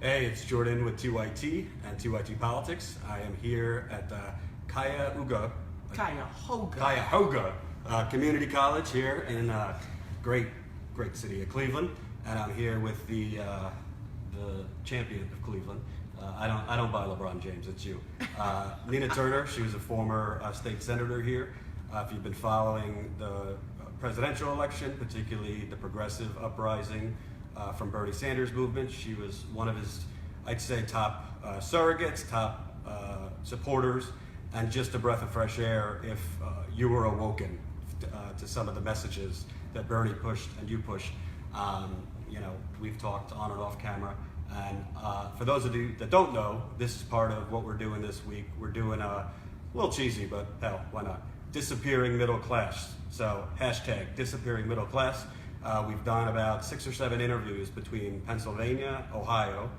Hey, it's Jordan with TYT and TYT Politics. I am here at Cuyahoga Community College here in great city of Cleveland, and I'm here with the champion of Cleveland. I don't buy LeBron James. It's you, Nina Turner. She was a former state senator here. If you've been following the presidential election, particularly the progressive uprising from Bernie Sanders movement, she was one of his, I'd say, top surrogates, top supporters, and just a breath of fresh air if you were awoken to some of the messages that Bernie pushed and you pushed. We've talked on and off camera, and for those of you that don't know, this is part of what we're doing this week. We're doing a little cheesy, but hell, why not? Disappearing middle class. So hashtag disappearing middle class. We've done about 6 or 7 interviews between Pennsylvania, Ohio.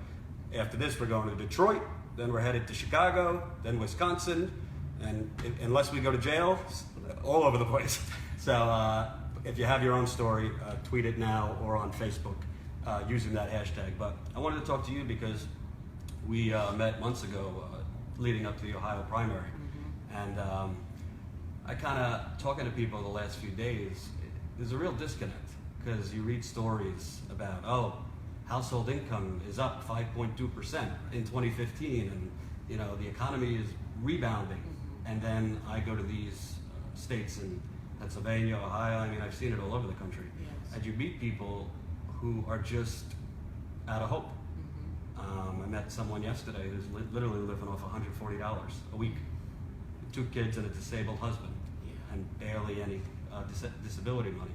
After this, we're going to Detroit, then we're headed to Chicago, then Wisconsin, and unless we go to jail, all over the place. So if you have your own story, tweet it now or on Facebook using that hashtag. But I wanted to talk to you because we met months ago leading up to the Ohio primary. And I kind of, talking to people the last few days, there's a real disconnect. Because you read stories about, household income is up 5.2% in 2015, and the economy is rebounding. And then I go to these states in Pennsylvania, Ohio. I mean, I've seen it all over the country. Yes. And you meet people who are just out of hope. I met someone yesterday who's literally living off $140 a week, 2 kids and a disabled husband, and barely any disability money.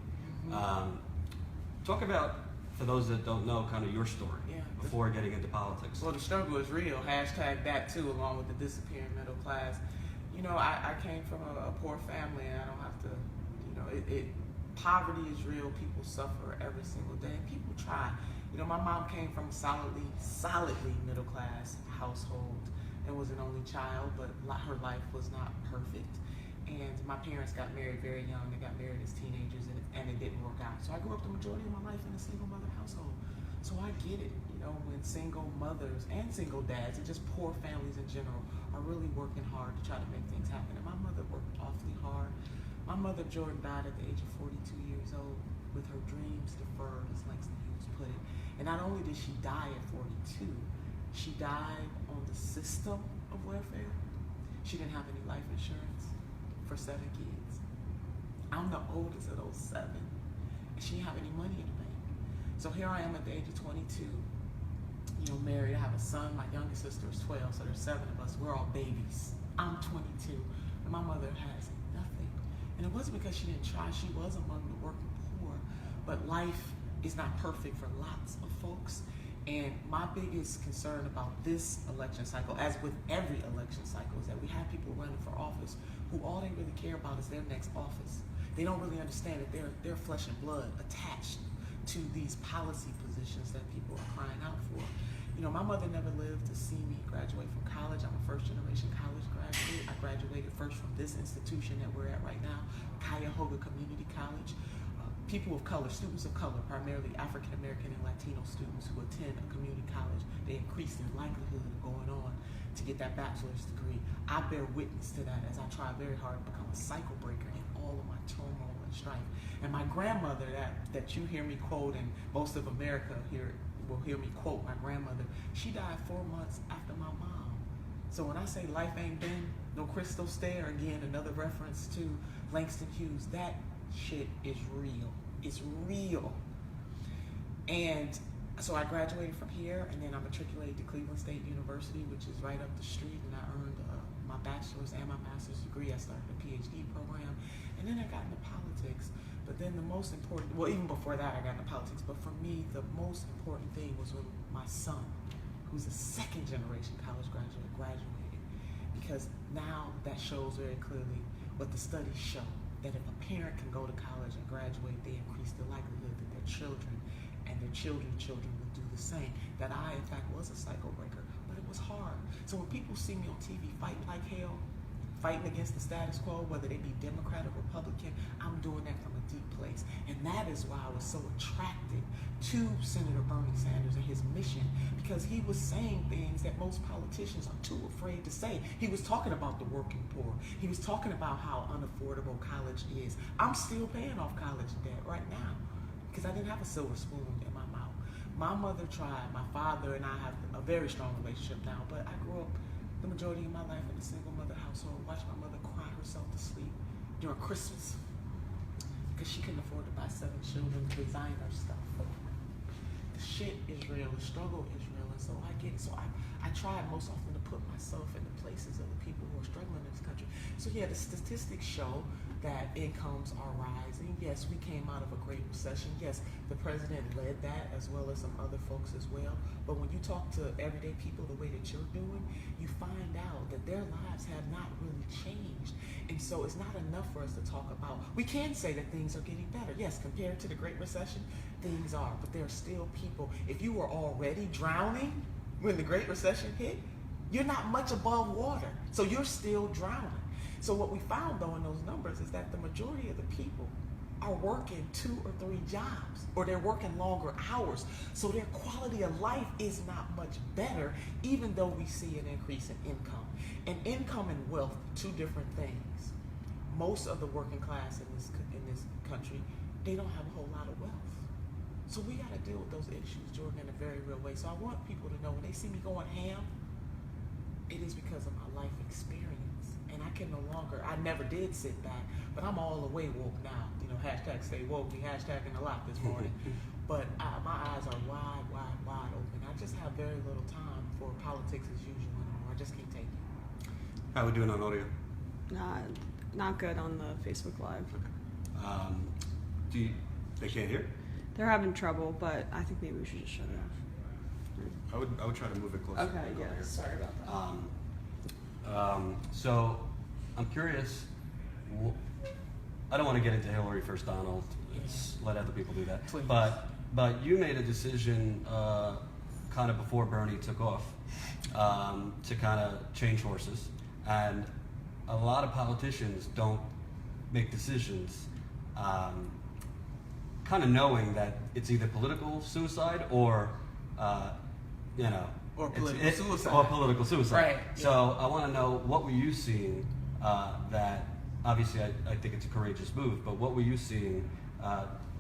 Talk about, for those that don't know, kind of your story before getting into politics. Well, the struggle is real. Hashtag that too, along with the disappearing middle class. I came from a poor family, and I don't have to, poverty is real. People suffer every single day, and people try. My mom came from a solidly middle class household and was an only child, but her life was not perfect. And my parents got married very young. They got married as teenagers, and it didn't work out. So I grew up the majority of my life in a single mother household. So I get it, when single mothers and single dads, and just poor families in general, are really working hard to try to make things happen. And my mother worked awfully hard. My mother, Jordan, died at the age of 42 years old with her dreams deferred, as Langston Hughes put it. And not only did she die at 42, she died on the system of welfare. She didn't have any life insurance for 7 kids. I'm the oldest of those 7, and she didn't have any money in the bank. So here I am at the age of 22, married. I have a son. My youngest sister is 12, so there's 7 of us. We're all babies. I'm 22, and my mother has nothing. And it wasn't because she didn't try. She was among the working poor, but life is not perfect for lots of folks. And my biggest concern about this election cycle, as with every election cycle, is that we have people running for office who all they really care about is their next office. They don't really understand that they're flesh and blood attached to these policy positions that people are crying out for. My mother never lived to see me graduate from college. I'm a first-generation college graduate. I graduated first from this institution that we're at right now, Cuyahoga Community College. People of color, students of color, primarily African American and Latino students who attend a community college, they increase their likelihood of going on to get that bachelor's degree. I bear witness to that as I try very hard to become a cycle breaker in all of my turmoil and strife. And my grandmother, that you hear me quote, and most of America here will hear me quote my grandmother, she died 4 months after my mom. So when I say life ain't been no crystal stair, again, another reference to Langston Hughes, that shit is real. It's real. And so I graduated from here, and then I matriculated to Cleveland State University, which is right up the street, and I earned my bachelor's and my master's degree. I started a PhD program, and then I got into politics. But then the most important, well, even before that I got into politics, but for me, the most important thing was when my son, who's a second-generation college graduate, graduated. Because now that shows very clearly what the studies show, that if a parent can go to college and graduate, they increase the likelihood that their children and their children's children will do the same. That I, in fact, was a cycle breaker, but it was hard. So when people see me on TV fighting like hell, fighting against the status quo, whether they be Democrat or Republican, I'm doing that from a deep place. And that is why I was so attracted to Senator Bernie Sanders and his mission, because because he was saying things that most politicians are too afraid to say. He was talking about the working poor. He was talking about how unaffordable college is. I'm still paying off college debt right now because I didn't have a silver spoon in my mouth. My mother tried. My father and I have a very strong relationship now, but I grew up the majority of my life in a single mother household. Watched my mother cry herself to sleep during Christmas because she couldn't afford to buy 7 children designer stuff. The shit is real. The struggle is real, and so I get it. So I try most often to put myself in the places of the people who are struggling in this country. So yeah, the statistics show that incomes are rising. Yes, we came out of a great recession. Yes, the president led that as well as some other folks as well. But when you talk to everyday people the way that you're doing, you find out that their lives have not really changed. And so it's not enough for us to talk about. We can say that things are getting better. Yes, compared to the Great Recession, things are. But there are still people. If you were already drowning when the Great Recession hit, you're not much above water. So you're still drowning. So what we found, though, in those numbers is that the majority of the people are working 2 or 3 jobs, or they're working longer hours. So their quality of life is not much better, even though we see an increase in income. And income and wealth, 2 different things. Most of the working class in this country, they don't have a whole lot of wealth. So we got to deal with those issues, Jordan, in a very real way. So I want people to know when they see me going ham, it is because of my life experience. And I can no longer, I never did sit back, but I'm all the way woke now. You know, hashtag stay woke, we hashtagging a lot this morning. But my eyes are wide, wide, wide open. I just have very little time for politics as usual anymore. I just can't take it. How are we doing on audio? Not good on the Facebook Live. Okay. They can't hear? They're having trouble, but I think maybe we should just shut it off. I would try to move it closer. Okay, yeah, sorry about that. So I'm curious. I don't want to get into Hillary first, Donald. Let's let other people do that. Please. But you made a decision kind of before Bernie took off to kind of change horses, and a lot of politicians don't make decisions kind of knowing that it's either political suicide or Or political suicide. Or political suicide. Right. So I want to know, what were you seeing that, obviously I think it's a courageous move, but what were you seeing,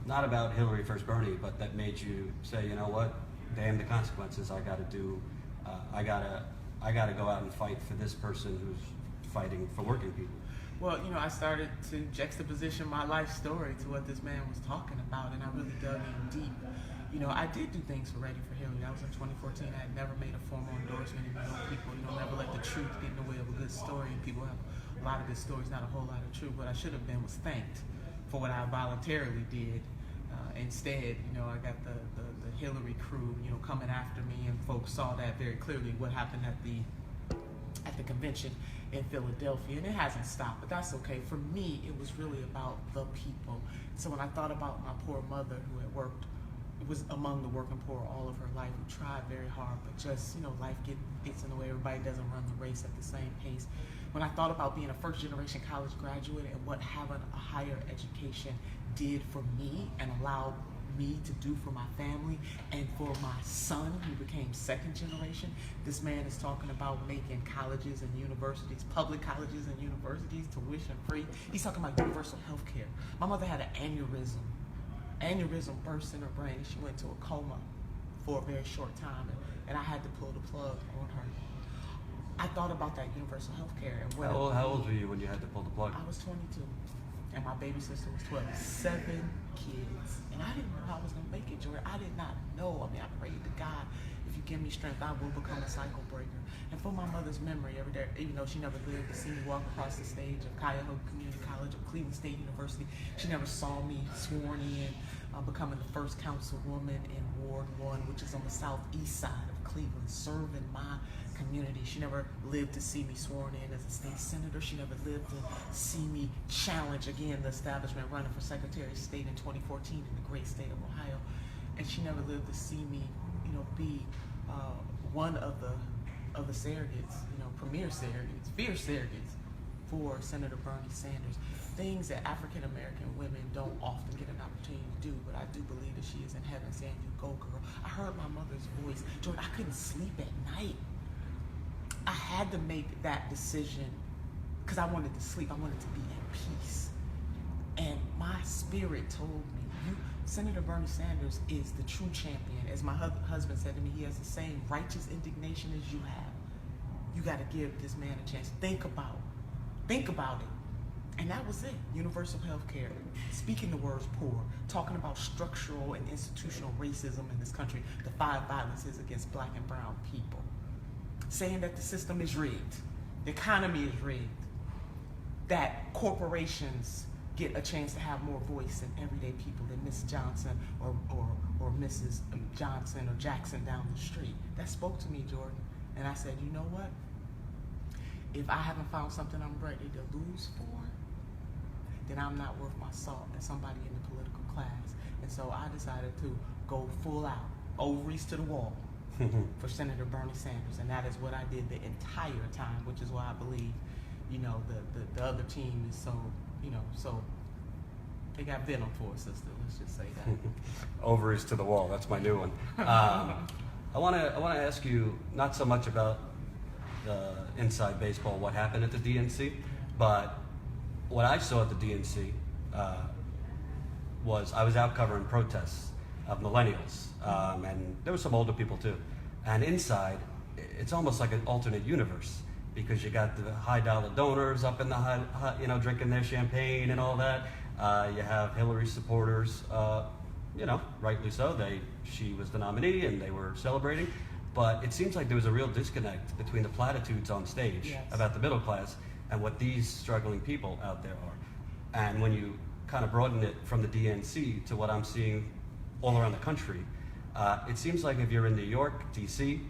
not about Hillary versus Bernie, but that made you say, you know what, damn the consequences, I got to go out and fight for this person who's fighting for working people? Well, you know, I started to juxtaposition my life story to what this man was talking about, and I really dug in deep. You know, I did do things for Ready for Hillary. That was in 2014. I had never made a formal endorsement, even though people, you know, never let the truth get in the way of a good story. And people have a lot of good stories, not a whole lot of truth. What I should have been was thanked for what I voluntarily did. Instead, you know, I got the Hillary crew, you know, coming after me, and folks saw that very clearly what happened at the convention in Philadelphia, and it hasn't stopped, but that's okay. For me, it was really about the people. So when I thought about my poor mother who had worked, was among the working poor all of her life, who tried very hard, but just, you know, life gets in the way. Everybody doesn't run the race at the same pace. When I thought about being a first-generation college graduate and what having a higher education did for me and allowed me to do for my family and for my son who became second generation, this man is talking about making colleges and universities, public colleges and universities, tuition free. He's talking about universal health care. My mother had an aneurysm burst in her brain, and she went into a coma for a very short time, and I had to pull the plug on her. I thought about that universal health care. And How old were you when you had to pull the plug? I was 22, and my baby sister was 12. 7 kids, and I didn't know how I was going to make it, Jordan. I did not know. I mean, I prayed to God, if you give me strength, I will become a cycle breaker. And for my mother's memory, every day, even though she never lived to see me walk across the stage of Cuyahoga Community College or Cleveland State University, she never saw me sworn in, becoming the first councilwoman in Ward 1, which is on the southeast side of Cleveland, serving my community. She never lived to see me sworn in as a state senator. She never lived to see me challenge again the establishment running for Secretary of State in 2014 in the great state of Ohio. And she never lived to see me, you know, be one of the surrogates, you know, premier surrogates, fierce surrogates for Senator Bernie Sanders. Things that African American women don't often get an opportunity to do, but I do believe that she is in heaven saying, "You go, girl." I heard my mother's voice Jordan, I couldn't sleep at night. I had to make that decision because I wanted to sleep. I wanted to be at peace. And my spirit told me, Senator Bernie Sanders is the true champion. As my husband said to me, he has the same righteous indignation as you have. You got to give this man a chance. Think about it. And that was it. Universal health care, speaking the words poor, talking about structural and institutional racism in this country, the 5 violences against black and brown people, saying that the system is rigged, the economy is rigged, that corporations get a chance to have more voice than everyday people than Miss Johnson or Mrs. Johnson or Jackson down the street. That spoke to me, Jordan. And I said, you know what? If I haven't found something I'm ready to lose for, then I'm not worth my salt as somebody in the political class. And so I decided to go full out, ovaries to the wall, for Senator Bernie Sanders. And that is what I did the entire time, which is why I believe, the other team is so, so they got venom for a sister, let's just say that. Ovaries to the wall, that's my new one. I want to ask you not so much about inside baseball, what happened at the DNC, but what I saw at the DNC was I was out covering protests of millennials, and there were some older people too. And inside, it's almost like an alternate universe because you got the high dollar donors up in the high, drinking their champagne and all that. You have Hillary supporters, rightly so. She was the nominee and they were celebrating. But it seems like there was a real disconnect between the platitudes on stage Yes. about the middle class and what these struggling people out there are. And when you kind of broaden it from the DNC to what I'm seeing all around the country, it seems like if you're in New York, DC,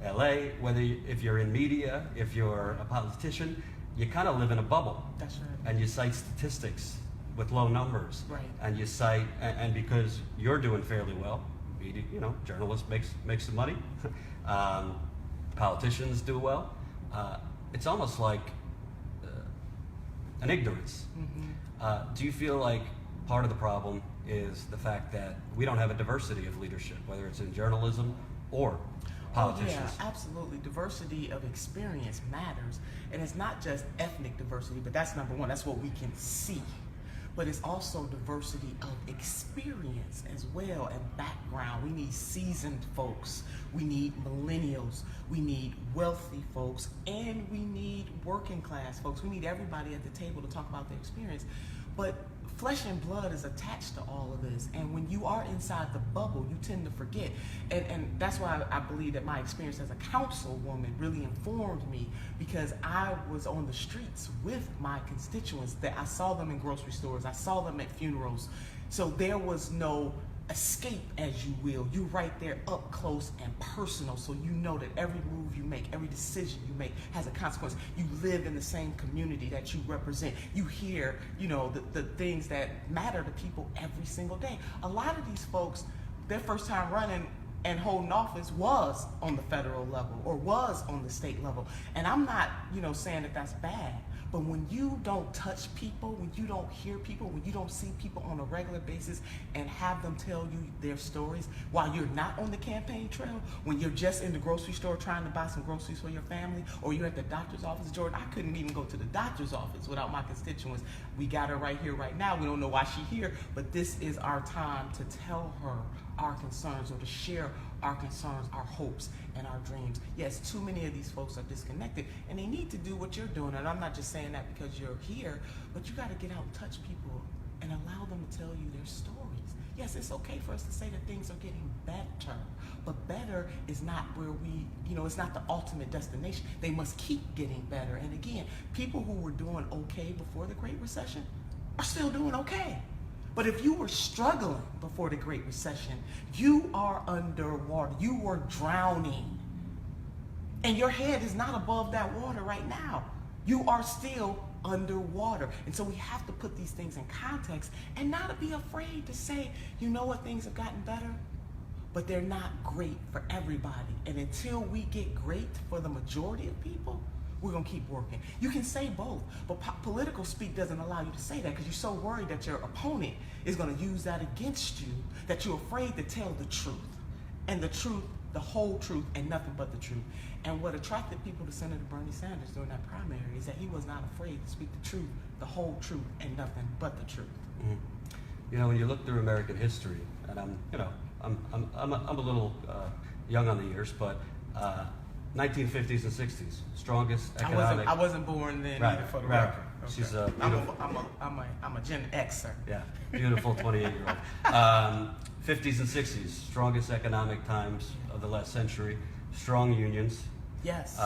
LA, if you're in media, if you're a politician, you kind of live in a bubble. That's right. And you cite statistics with low numbers. Right. And you cite, and because you're doing fairly well, media, journalists make some money, politicians do well. It's almost like an ignorance. Mm-hmm. Do you feel like part of the problem is the fact that we don't have a diversity of leadership, whether it's in journalism or politicians? Oh, yeah, absolutely. Diversity of experience matters. And it's not just ethnic diversity, but that's number one. That's what we can see. But it's also diversity of experience as well and background. We need seasoned folks. We need millennials. We need wealthy folks. And we need working class folks. We need everybody at the table to talk about their experience. But flesh and blood is attached to all of this. And when you are inside the bubble, you tend to forget. And that's why I believe that my experience as a councilwoman really informed me, because I was on the streets with my constituents, that I saw them in grocery stores, I saw them at funerals. So there was no escape, as you will. You're right there up close and personal, so you know that every move you make, every decision you make has a consequence. You live in the same community that you represent. You hear, the things that matter to people every single day. A lot of these folks, their first time running and holding office was on the federal level or was on the state level. And I'm not, saying that that's bad. But when you don't touch people, when you don't hear people, when you don't see people on a regular basis and have them tell you their stories while you're not on the campaign trail, when you're just in the grocery store trying to buy some groceries for your family, or you're at the doctor's office, Jordan, I couldn't even go to the doctor's office without my constituents. We got her right here, right now. We don't know why she's here, but this is our time to tell her our concerns or to share our concerns, our hopes, and our dreams. Yes, too many of these folks are disconnected, and they need to do what you're doing. And I'm not just saying that because you're here, but you got to get out and touch people and allow them to tell you their stories. Yes, it's okay for us to say that things are getting better, but better is not where we, it's not the ultimate destination. They must keep getting better. And again, people who were doing okay before the Great Recession are still doing okay. But if you were struggling before the Great Recession, you are underwater. You were drowning. And your head is not above that water right now. You are still underwater. And so we have to put these things in context and not be afraid to say, things have gotten better, but they're not great for everybody. And until we get great for the majority of people, we're going to keep working. You can say both, but political speak doesn't allow you to say that because you're so worried that your opponent is going to use that against you that you're afraid to tell the truth. And the truth the whole truth, and nothing but the truth. And what attracted people to Senator Bernie Sanders during that primary is that he was not afraid to speak the truth, the whole truth, and nothing but the truth. Mhm. You know, when you look through American history, and I'm a little young on the years, but 1950s and 60s, strongest economic. I wasn't born then Right, either, for the right. record. Okay. She's a beautiful. I'm a Gen Xer. Yeah, beautiful 28-year-old. 50s and 60s, strongest economic times of the last century, strong unions. Yes.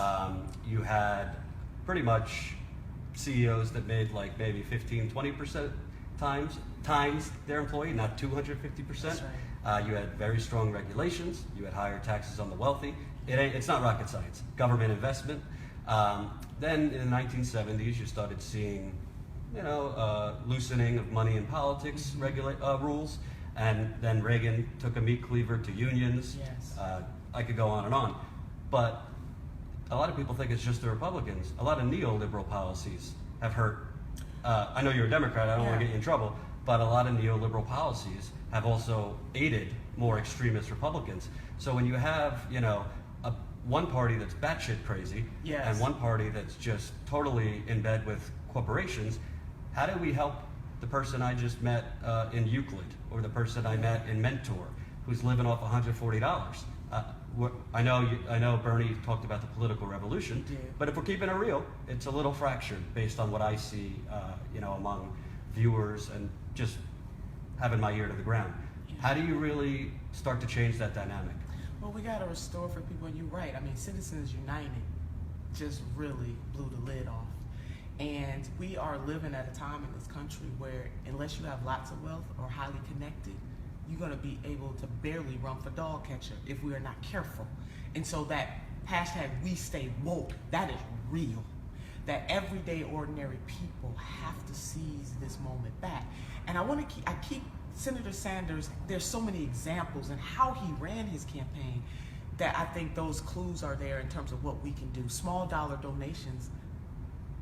You had pretty much CEOs that made like maybe 15-20% times their employee, not 250%. That's right. You had very strong regulations. You had higher taxes on the wealthy. It's not rocket science. Government investment. Then in the 1970s, you started seeing, loosening of money in politics rules, and then Reagan took a meat cleaver to unions. Yes. I could go on and on, but a lot of people think it's just the Republicans. A lot of neoliberal policies have hurt. I know you're a Democrat. I don't want to get you in trouble, but a lot of neoliberal policies have also aided more extremist Republicans. So when you have, one party that's batshit crazy, yes, and one party that's just totally in bed with corporations, how do we help the person I just met in Euclid, or the person I met in Mentor, who's living off $140? I know Bernie talked about the political revolution, but if we're keeping it real, it's a little fractured based on what I see, among viewers and just having my ear to the ground. How do you really start to change that dynamic? Well, we got to restore for people, and you're right. I mean, Citizens United just really blew the lid off. And we are living at a time in this country where unless you have lots of wealth or highly connected, you're going to be able to barely run for dog catcher if we are not careful. And so that hashtag we stay woke, that is real. That everyday ordinary people have to seize this moment back. And I keep Senator Sanders, there's so many examples in how he ran his campaign that I think those clues are there in terms of what we can do. Small dollar donations,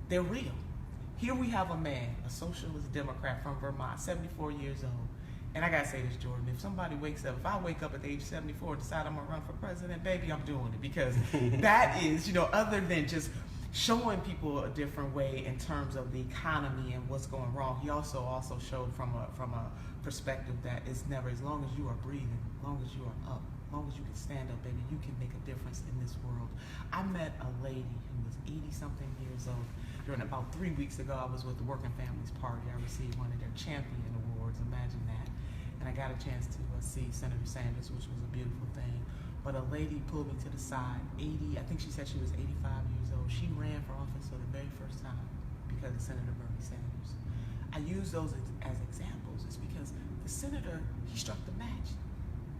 they're real. Here we have a man, a socialist Democrat from Vermont, 74 years old. And I gotta say this, Jordan, if somebody wakes up, if I wake up at the age 74 and decide I'm gonna run for president, baby, I'm doing it. Because that is, other than just showing people a different way in terms of the economy and what's going wrong, he also showed from a perspective that it's never, as long as you are breathing, as long as you are up, as long as you can stand up, baby, you can make a difference in this world. I met a lady who was 80-something years old. During about 3 weeks ago, I was with the Working Families Party. I received one of their champion awards, imagine that. And I got a chance to see Senator Sanders, which was a beautiful thing. But a lady pulled me to the side, I think she said she was 85 years old. She ran for office for the very first time because of Senator Bernie Sanders. I use those as examples. It's because the senator, he struck the match.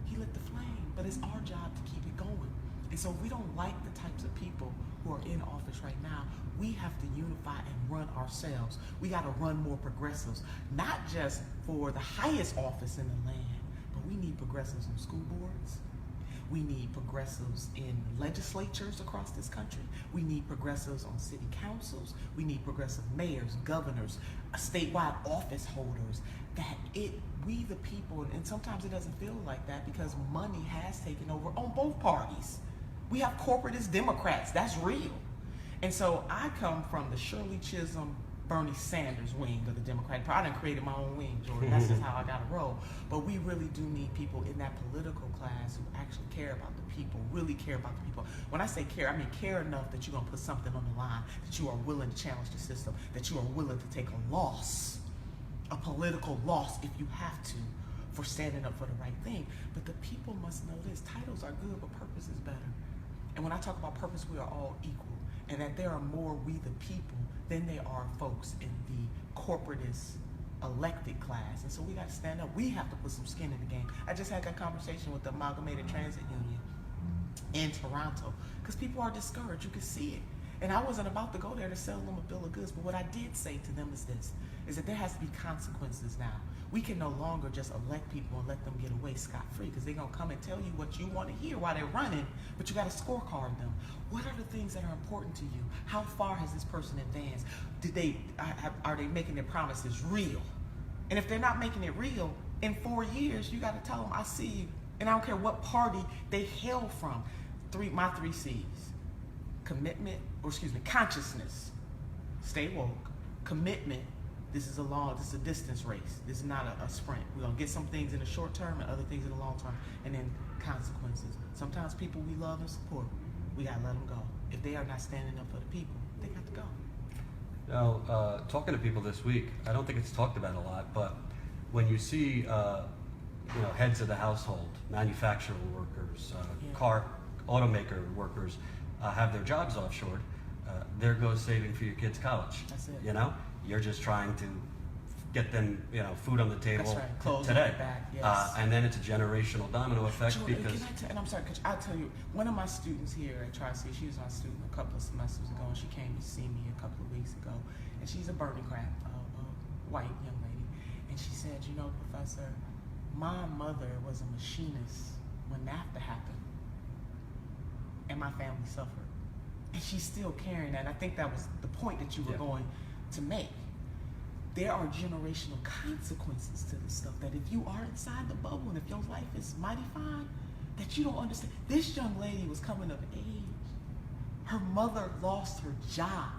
He lit the flame, but it's our job to keep it going. And so we don't like the types of people who are in office right now. We have to unify and run ourselves. We got to run more progressives, not just for the highest office in the land, but we need progressives on school boards. We need progressives in legislatures across this country. We need progressives on city councils. We need progressive mayors, governors, statewide office holders. We the people, and sometimes it doesn't feel like that because money has taken over on both parties. We have corporatist Democrats, that's real. And so I come from the Shirley Chisholm, Bernie Sanders wing of the Democratic Party. I done created my own wing, Jordan. That's just how I got to roll. But we really do need people in that political class who actually care about the people, really care about the people. When I say care, I mean care enough that you're going to put something on the line, that you are willing to challenge the system, that you are willing to take a loss, a political loss if you have to, for standing up for the right thing. But the people must know this. Titles are good, but purpose is better. And when I talk about purpose, we are all equal. And that there are more we the people than there are folks in the corporatist elected class. And so we got to stand up. We have to put some skin in the game. I just had that conversation with the Amalgamated Transit Union in Toronto because people are discouraged. You can see it. And I wasn't about to go there to sell them a bill of goods, but what I did say to them is this, is that there has to be consequences now. We can no longer just elect people and let them get away scot-free because they're going to come and tell you what you want to hear while they're running, but you got to scorecard them. What are the things that are important to you? How far has this person advanced? Are they making their promises real? And if they're not making it real, in 4 years, you got to tell them, I see you. And I don't care what party they hail from. My 3 C's. Consciousness. Stay woke. Commitment. This is a distance race. This is not a sprint. We're going to get some things in the short term and other things in the long term. And then consequences. Sometimes people we love and support, we got to let them go. If they are not standing up for the people, they got to go. Now, talking to people this week, I don't think it's talked about a lot, but when you see heads of the household, manufacturer workers, car automaker workers have their jobs offshored, there goes saving for your kids' college. That's it. You're just trying to get them, food on the table. That's right. Clothes today. on the back, yes. And then it's a generational domino effect Jordan, because. and I'm sorry, I'll tell you, one of my students here at TYT, she was my student a couple of semesters ago, and she came to see me a couple of weeks ago, and she's a Bernie grad, a white young lady, and she said, Professor, my mother was a machinist when NAFTA happened, and my family suffered. And she's still carrying that. And I think that was the point that you were going to make. There are generational consequences to this stuff, that if you are inside the bubble and if your life is mighty fine, that you don't understand. This young lady was coming of age. Her mother lost her job.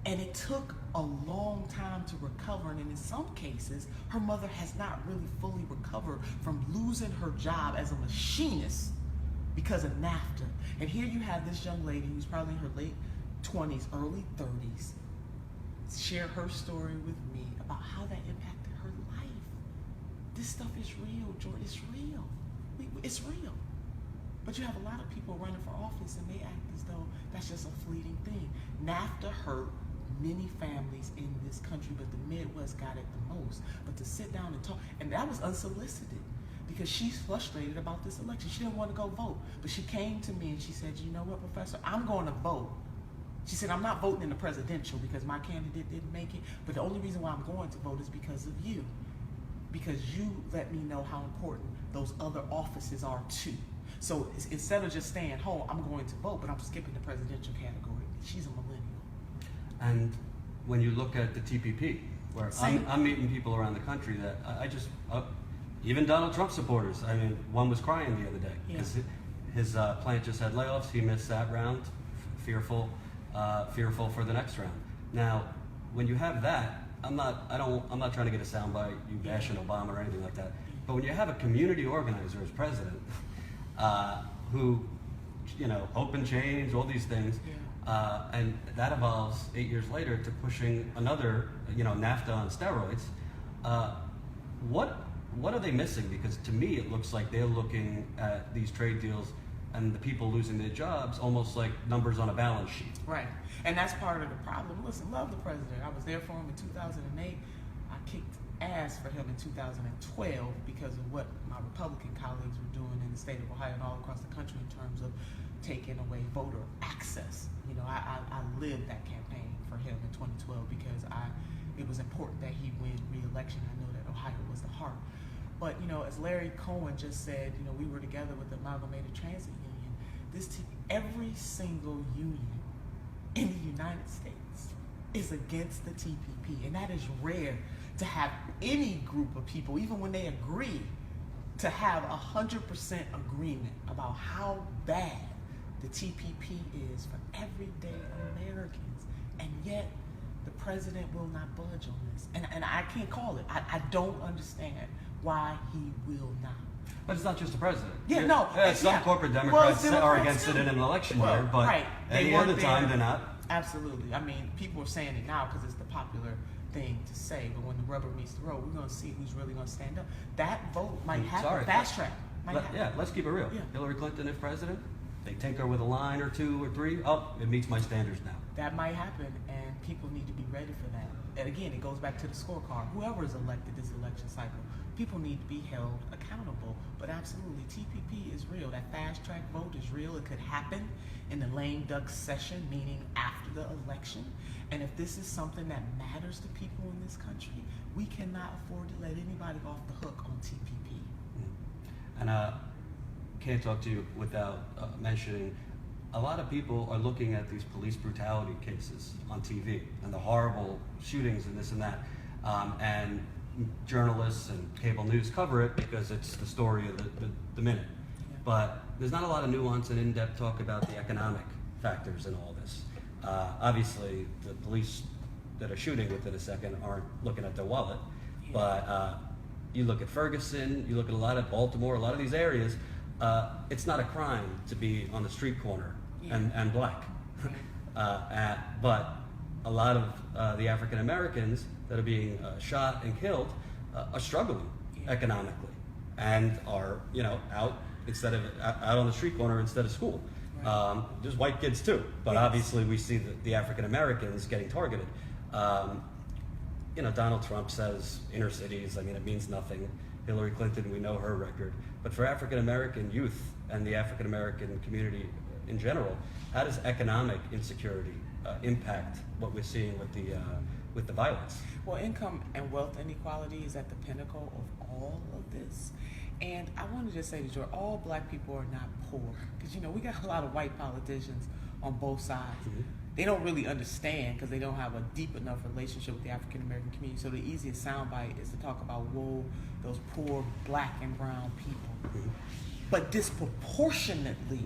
And it took a long time to recover. And in some cases, her mother has not really fully recovered from losing her job as a machinist because of NAFTA. And here you have this young lady who's probably in her late 20s, early 30s, share her story with me about how that impacted her life. This stuff is real, Jordan. It's real. It's real. But you have a lot of people running for office and they act as though that's just a fleeting thing. NAFTA hurt many families in this country, but the Midwest got it the most. But to sit down and talk, and that was unsolicited, because she's frustrated about this election. She didn't want to go vote. But she came to me and she said, you know what, Professor, I'm going to vote. She said, I'm not voting in the presidential because my candidate didn't make it, but the only reason why I'm going to vote is because of you. Because you let me know how important those other offices are too. So instead of just staying home, I'm going to vote, but I'm skipping the presidential category. She's a millennial. And when you look at the TPP, where I'm meeting people around the country that I just... even Donald Trump supporters. I mean, one was crying the other day because his plant just had layoffs. He missed that round, fearful for the next round. Now, when you have that, I'm not trying to get a soundbite, you bashing Obama or anything like that. But when you have a community organizer as president, who, hope and change, all these things, and that evolves 8 years later to pushing another, NAFTA on steroids. What are they missing? Because to me, it looks like they're looking at these trade deals and the people losing their jobs almost like numbers on a balance sheet. Right. And that's part of the problem. Listen, love the president. I was there for him in 2008. I kicked ass for him in 2012 because of what my Republican colleagues were doing in the state of Ohio and all across the country in terms of taking away voter access. I lived that campaign for him in 2012 because it was important that he win re-election. I know that Ohio was the heart. But, as Larry Cohen just said, we were together with the Amalgamated Transit Union. Every single union in the United States is against the TPP. And that is rare to have any group of people, even when they agree, to have 100% agreement about how bad the TPP is for everyday Americans. And yet, the president will not budge on this. And I can't call it. I don't understand why he will not. But it's not just the president. Some corporate Democrats are against it in an election year, but any other time they're not. Absolutely. I mean, people are saying it now because it's the popular thing to say, but when the rubber meets the road, we're going to see who's really going to stand up. That vote might happen. Fast track. Let's keep it real. Yeah. Hillary Clinton, if president, they tinker with a line or two or three. Oh, it meets my standards now. That might happen, and people need to be ready for that. And again, it goes back to the scorecard. Whoever is elected this election cycle, people need to be held accountable. But absolutely, TPP is real. That fast track vote is real. It could happen in the lame duck session, meaning after the election. And if this is something that matters to people in this country, we cannot afford to let anybody off the hook on TPP. And can't talk to you without mentioning a lot of people are looking at these police brutality cases on TV and the horrible shootings and this and that. And journalists and cable news cover it because it's the story of the minute. But there's not a lot of nuance and in-depth talk about the economic factors in all this. Obviously, the police that are shooting within a second aren't looking at their wallet, but you look at Ferguson, you look at a lot of Baltimore, a lot of these areas, it's not a crime to be on the street corner and black. But a lot of the African Americans that are being shot and killed are struggling economically and are, out on the street corner instead of school. There's white kids too, but obviously we see the African Americans getting targeted. Donald Trump says inner cities, it means nothing. Hillary Clinton, we know her record. But for African American youth and the African American community in general, how does economic insecurity impact what we're seeing with the violence? Well, income and wealth inequality is at the pinnacle of all of this. And I want to just say that all black people are not poor. Because, we got a lot of white politicians on both sides. Mm-hmm. They don't really understand because they don't have a deep enough relationship with the African American community. So the easiest soundbite is to talk about, those poor black and brown people. Mm-hmm. But disproportionately,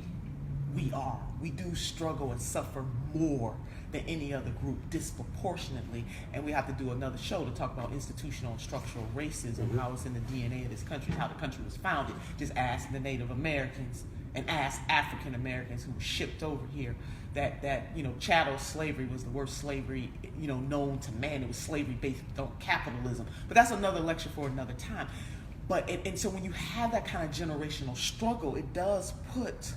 we do struggle and suffer more than any other group, disproportionately. And we have to do another show to talk about institutional and structural racism, mm-hmm. how it's in the DNA of this country, how the country was founded. Just ask the Native Americans and ask African Americans who were shipped over here that chattel slavery was the worst slavery, known to man. It was slavery based on capitalism. But that's another lecture for another time. But and so when you have that kind of generational struggle, it does put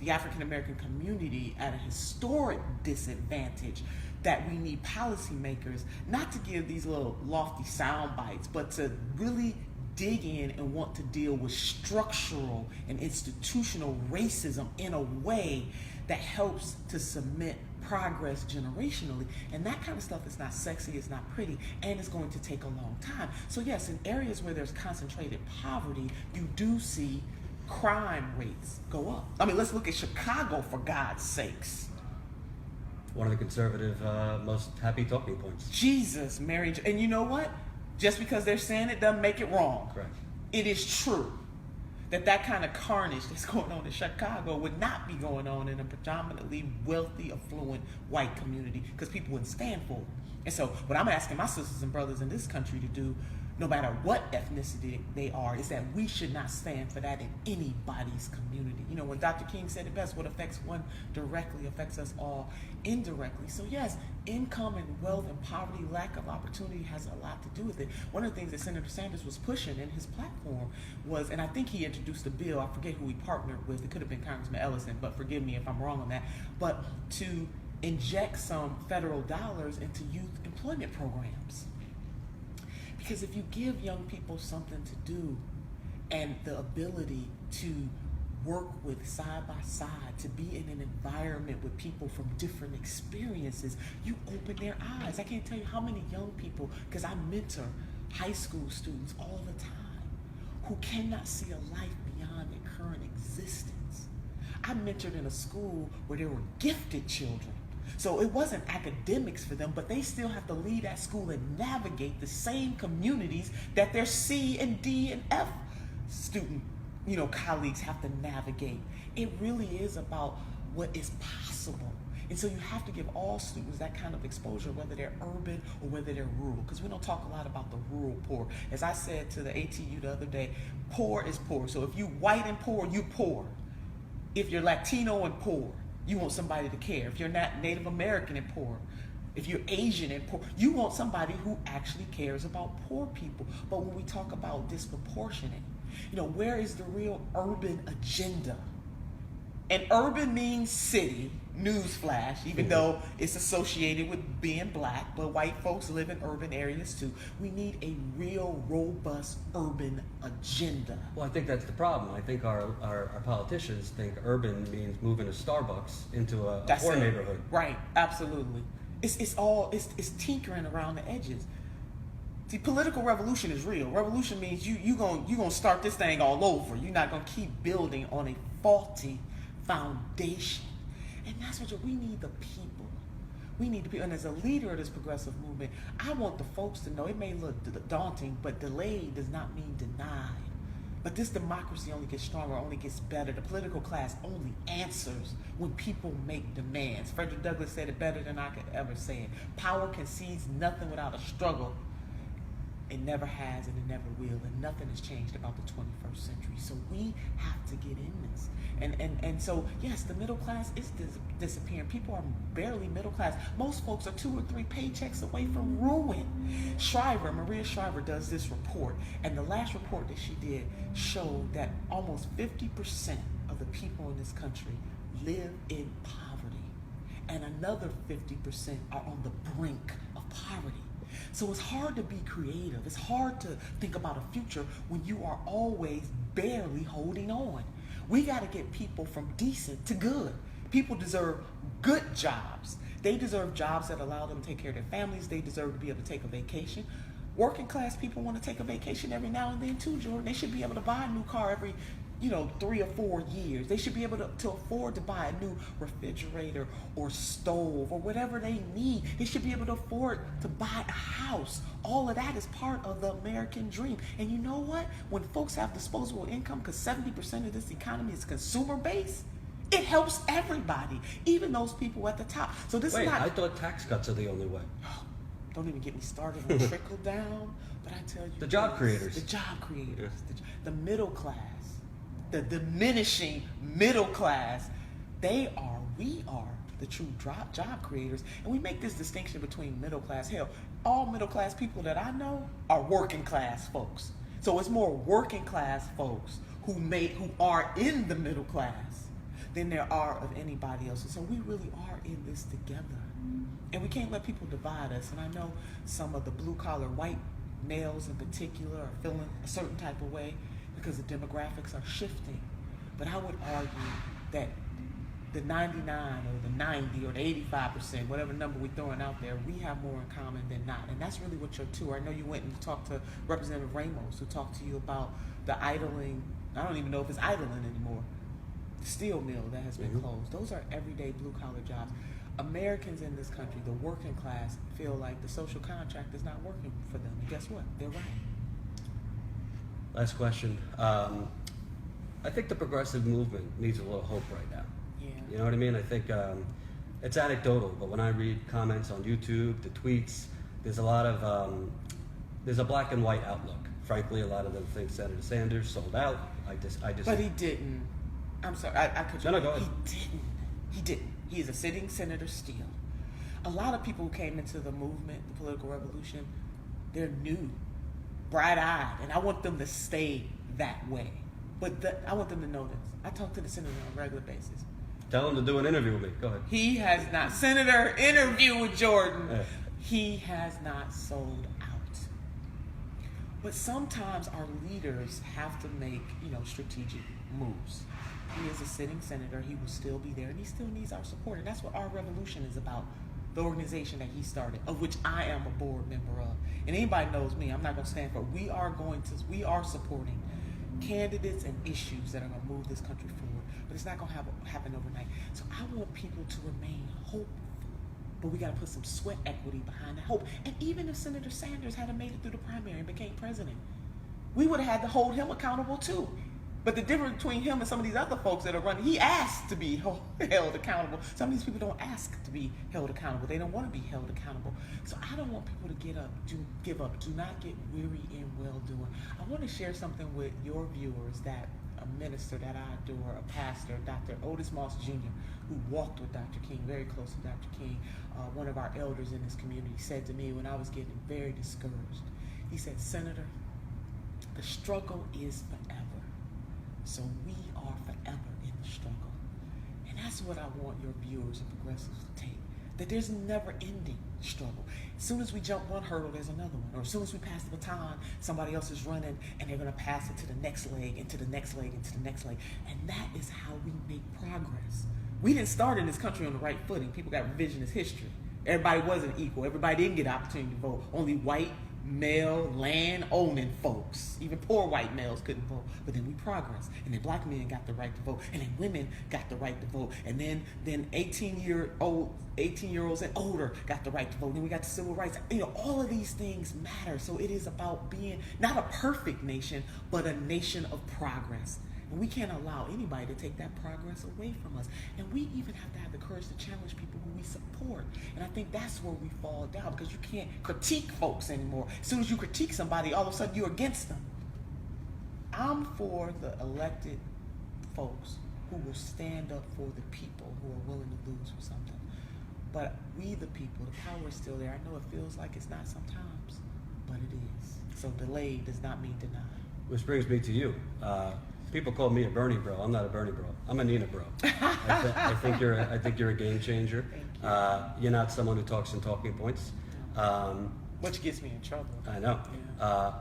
the African American community at a historic disadvantage that we need policymakers not to give these little lofty sound bites, but to really dig in and want to deal with structural and institutional racism in a way that helps to cement progress generationally. And that kind of stuff is not sexy, it's not pretty, and it's going to take a long time. So yes, in areas where there's concentrated poverty, you do see crime rates go up. Let's look at Chicago, for God's sakes. One of the conservative most happy talking points. Jesus, Mary. And you know what? Just because they're saying it doesn't make it wrong. Correct. It is true that kind of carnage that's going on in Chicago would not be going on in a predominantly wealthy, affluent white community because people wouldn't stand for it. And so what I'm asking my sisters and brothers in this country to do, no matter what ethnicity they are, is that we should not stand for that in anybody's community. When Dr. King said it best, what affects one directly affects us all indirectly. So yes, income and wealth and poverty, lack of opportunity has a lot to do with it. One of the things that Senator Sanders was pushing in his platform was, and I think he introduced a bill, I forget who he partnered with, it could have been Congressman Ellison, but forgive me if I'm wrong on that, but to inject some federal dollars into youth employment programs. Because if you give young people something to do and the ability to work with side by side, to be in an environment with people from different experiences, you open their eyes. I can't tell you how many young people, because I mentor high school students all the time, who cannot see a life beyond their current existence. I mentored in a school where there were gifted children. So it wasn't academics for them, but they still have to leave that school and navigate the same communities that their C and D and F student, colleagues have to navigate. It really is about what is possible. And so you have to give all students that kind of exposure, whether they're urban or whether they're rural, because we don't talk a lot about the rural poor. As I said to the ATU the other day, poor is poor. So if you white and poor, you poor. If you're Latino and poor, you want somebody to care. If you're not Native American and poor, if you're Asian and poor, you want somebody who actually cares about poor people. But when we talk about disproportionate, where is the real urban agenda? And urban means city, newsflash, even though it's associated with being black, but white folks live in urban areas too. We need a real robust urban agenda. Well, I think that's the problem. I think our politicians think urban means moving a Starbucks into a poor neighborhood. Right, absolutely. It's tinkering around the edges. See, political revolution is real. Revolution means you gonna start this thing all over. You're not gonna keep building on a faulty foundation. And that's what we need, the people We need to be, and as a leader of this progressive movement, I want the folks to know it may look daunting, but delayed does not mean denied. But this democracy only gets stronger, only gets better. The political class only answers when people make demands. Frederick Douglass said it better than I could ever say it. Power concedes nothing without a struggle. It never has and it never will, and nothing has changed about the 21st century. So we have to get in this. And so, yes, the middle class is disappearing. People are barely middle class. Most folks are 2 or 3 paychecks away from ruin. Maria Shriver does this report, and the last report that she did showed that almost 50% of the people in this country live in poverty, and another 50% are on the brink of poverty. So it's hard to be creative. It's hard to think about a future when you are always barely holding on. We got to get people from decent to good. People deserve good jobs. They deserve jobs that allow them to take care of their families. They deserve to be able to take a vacation. Working class people want to take a vacation every now and then too, Jordan. They should be able to buy a new car every 3 or 4 years. They should be able to afford to buy a new refrigerator or stove or whatever they need. They should be able to afford to buy a house. All of that is part of the American dream. And you know what? When folks have disposable income, because 70% of this economy is consumer-based, it helps everybody, even those people at the top. So this is not... I thought tax cuts are the only way. Don't even get me started on trickle down. But I tell you, The job creators. The job creators, the middle class, the diminishing middle class, we are the true job creators. And we make this distinction between middle class. Hell, all middle class people that I know are working class folks. So it's more working class folks who are in the middle class than there are of anybody else. And so we really are in this together. And we can't let people divide us. And I know some of the blue-collar white males in particular are feeling a certain type of way because the demographics are shifting. But I would argue that the 99 or the 90 or the 85%, whatever number we're throwing out there, we have more in common than not. And that's really what your tour. I know you went and talked to Representative Ramos, who talked to you about the idling, I don't even know if it's idling anymore, the steel mill that has been closed. Those are everyday blue-collar jobs. Americans in this country, the working class, feel like the social contract is not working for them. And guess what? They're right. Last question. I think the progressive movement needs a little hope right now. Yeah. You know what I mean? I think it's anecdotal, but when I read comments on YouTube, the tweets, there's a lot of there's a black and white outlook. Frankly, a lot of them think Senator Sanders sold out. I just. But he didn't. I'm sorry. I could. No, go ahead. He didn't. He is a sitting senator still. A lot of people who came into the movement, the political revolution, they're new, bright-eyed, and I want them to stay that way. But I want them to know this. I talk to the senator on a regular basis. Tell him to do an interview with me. Go ahead. He has not. Senator, interview with Jordan. Yeah. He has not sold out. But sometimes our leaders have to make, strategic moves. He is a sitting senator. He will still be there, and he still needs our support. And that's what our revolution is about. The organization that he started, of which I am a board member of. And anybody knows me, I'm not going to stand for it. We are supporting candidates and issues that are going to move this country forward. But it's not going to happen overnight. So I want people to remain hopeful. But we got to put some sweat equity behind that hope. And even if Senator Sanders had made it through the primary and became president, we would have had to hold him accountable too. But the difference between him and some of these other folks that are running, he asked to be held accountable. Some of these people don't ask to be held accountable. They don't want to be held accountable. So I don't want people to give up. Do not get weary in well-doing. I want to share something with your viewers that a minister that I adore, a pastor, Dr. Otis Moss Jr., who walked with Dr. King, very close to Dr. King, one of our elders in this community, said to me when I was getting very discouraged, he said, Senator, the struggle is forever. So we are forever in the struggle. And that's what I want your viewers and progressives to take. That there's never ending struggle. As soon as we jump one hurdle, there's another one. Or as soon as we pass the baton, somebody else is running and they're going to pass it to the next leg, and to the next leg, and to the next leg. And that is how we make progress. We didn't start in this country on the right footing. People got revisionist history. Everybody wasn't equal. Everybody didn't get an opportunity to vote. Only white, male land owning folks. Even poor white males couldn't vote. But then we progressed. And then black men got the right to vote. And then women got the right to vote. And then 18-year-olds and older got the right to vote. And then we got the civil rights. You know, all of these things matter. So it is about being not a perfect nation, but a nation of progress. And we can't allow anybody to take that progress away from us. And we even have to have the courage to challenge people who we support. And I think that's where we fall down, because you can't critique folks anymore. As soon as you critique somebody, all of a sudden you're against them. I'm for the elected folks who will stand up for the people who are willing to lose for something. But we, the people, the power is still there. I know it feels like it's not sometimes, but it is. So delayed does not mean denied. Which brings me to you. People call me a Bernie bro. I'm not a Bernie bro. I'm a Nina bro. I think you're a game changer. Thank you. You're not someone who talks in talking points. Which gets me in trouble. I know. Yeah.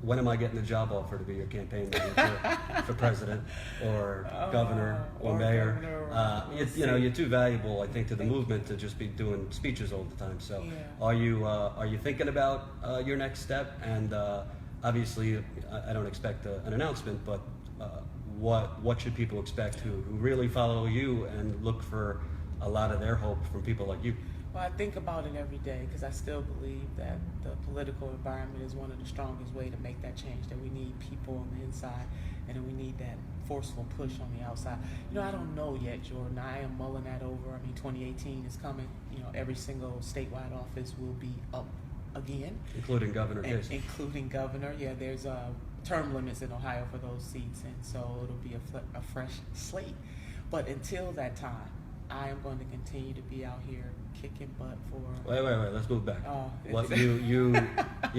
When am I getting a job offer to be your campaign manager for president or governor or mayor? Governor, You know, you're too valuable, I think, to the movement to just be doing speeches all the time. So, Yeah. are you thinking about your next step? And obviously, I don't expect an announcement, but what should people expect who really follow you and look for a lot of their hope from people like you? Well, I think about it every day, because I still believe that the political environment is one of the strongest ways to make that change, that we need people on the inside and then we need that forceful push on the outside. You know, I don't know yet, Jordan. I am mulling that over. I mean, 2018 is coming. You know, every single statewide office will be up again. Including Governor Casey. Including governor. Yeah, there's term limits in Ohio for those seats, and so it'll be a fresh slate. But until that time, I am going to continue to be out here kicking butt for. Wait. Let's move back. Oh, What you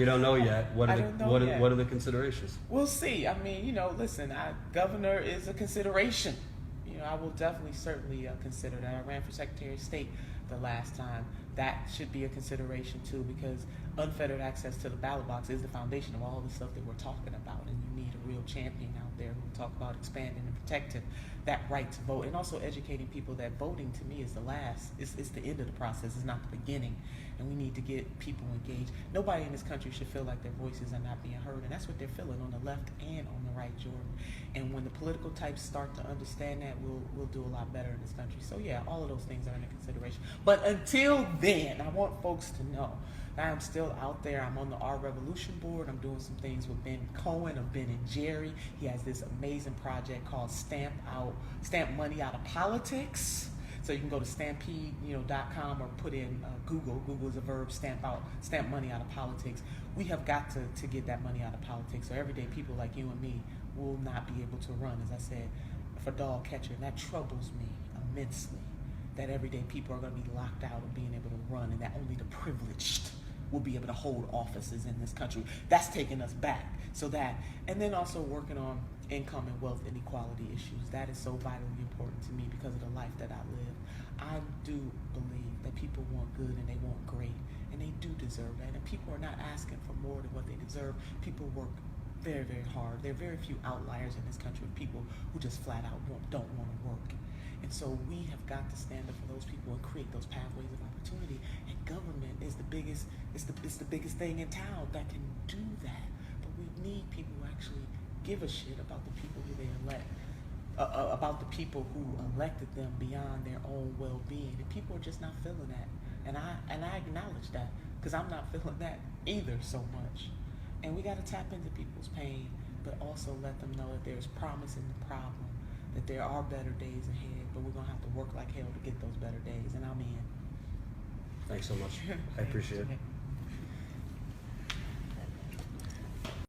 don't know yet? What I are don't know what yet. are the considerations? We'll see. I mean, you know, listen, governor is a consideration. You know, I will certainly consider that. I ran for Secretary of State the last time. That should be a consideration too, because unfettered access to the ballot box is the foundation of all the stuff that we're talking about, and you need a real champion out there who will talk about expanding and protecting that right to vote, and also educating people that voting to me is it's the end of the process, it's not the beginning, and we need to get people engaged. Nobody in this country should feel like their voices are not being heard, and that's what they're feeling on the left and on the right, Jordan. And when the political types start to understand that, we'll do a lot better in this country. So yeah, all of those things are in consideration. But until then, I want folks to know that I'm still out there. I'm on the Our Revolution board. I'm doing some things with Ben Cohen of Ben and Jerry. He has this amazing project called Stamp Money Out of Politics. So you can go to stampede.com or put in Google. Google is a verb. Stamp money out of politics. We have got to get that money out of politics. So everyday people like you and me will not be able to run, as I said, for dog catcher. And that troubles me immensely, that everyday people are going to be locked out of being able to run, and that only the privileged will be able to hold offices in this country. That's taking us back. So that, and then also working on income and wealth inequality issues. That is so vitally important to me because of the life that I live. I do believe that people want good and they want great, and they do deserve that. And people are not asking for more than what they deserve. People work very, very hard. There are very few outliers in this country of people who just flat out don't want to work. And so we have got to stand up for those people and create those pathways of opportunity. And government is the biggest thing in town that can do that. But we need people who actually give a shit about the people who they elect, about the people who elected them beyond their own well-being. And people are just not feeling that. And I acknowledge that, because I'm not feeling that either so much. And we got to tap into people's pain, but also let them know that there's promise in the problem, that there are better days ahead, but we're going to have to work like hell to get those better days, and I'm in. Thanks so much. I appreciate it.